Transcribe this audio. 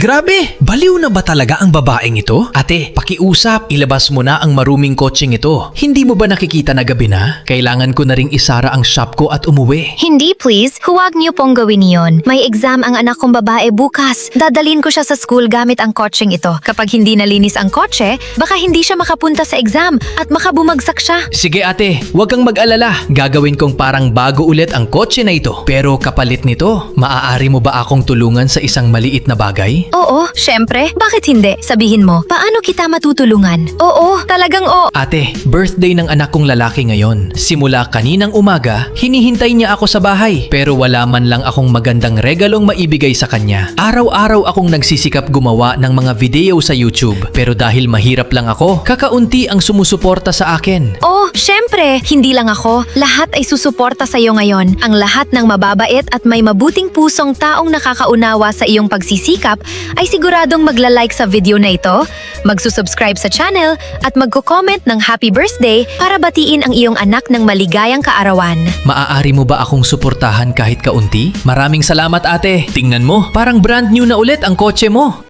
Grabe! Baliw na ba talaga ang babaeng ito? Ate, pakiusap, ilabas mo na ang maruming kotseng ito. Hindi mo ba nakikita na gabi na? Kailangan ko na ring isara ang shop ko at umuwi. Hindi please, huwag niyo pong gawin yon. May exam ang anak kong babae bukas. Dadalhin ko siya sa school gamit ang kotseng ito. Kapag hindi nalinis ang kotse, baka hindi siya makapunta sa exam at makabumagsak siya. Sige ate, huwag kang mag-alala. Gagawin kong parang bago ulit ang kotse na ito. Pero kapalit nito, maaari mo ba akong tulungan sa isang maliit na bagay? Oo, syempre. Bakit hindi? Sabihin mo, paano kita matutulungan? Oo, talagang oo. Ate, birthday ng anak kong lalaki ngayon. Simula kaninang umaga, hinihintay niya ako sa bahay. Pero wala man lang akong magandang regalong maibigay sa kanya. Araw-araw akong nagsisikap gumawa ng mga video sa YouTube. Pero dahil mahirap lang ako, kakaunti ang sumusuporta sa akin. Oh, syempre, hindi lang ako. Lahat ay susuporta sa iyo ngayon. Ang lahat ng mababait at may mabuting pusong taong nakakaunawa sa iyong pagsisikap ay siguradong magla-like sa video na ito, magsusubscribe sa channel at magko-comment ng happy birthday para batiin ang iyong anak ng maligayang kaarawan. Maaari mo ba akong suportahan kahit kaunti? Maraming salamat ate. Tingnan mo, parang brand new na ulit ang kotse mo.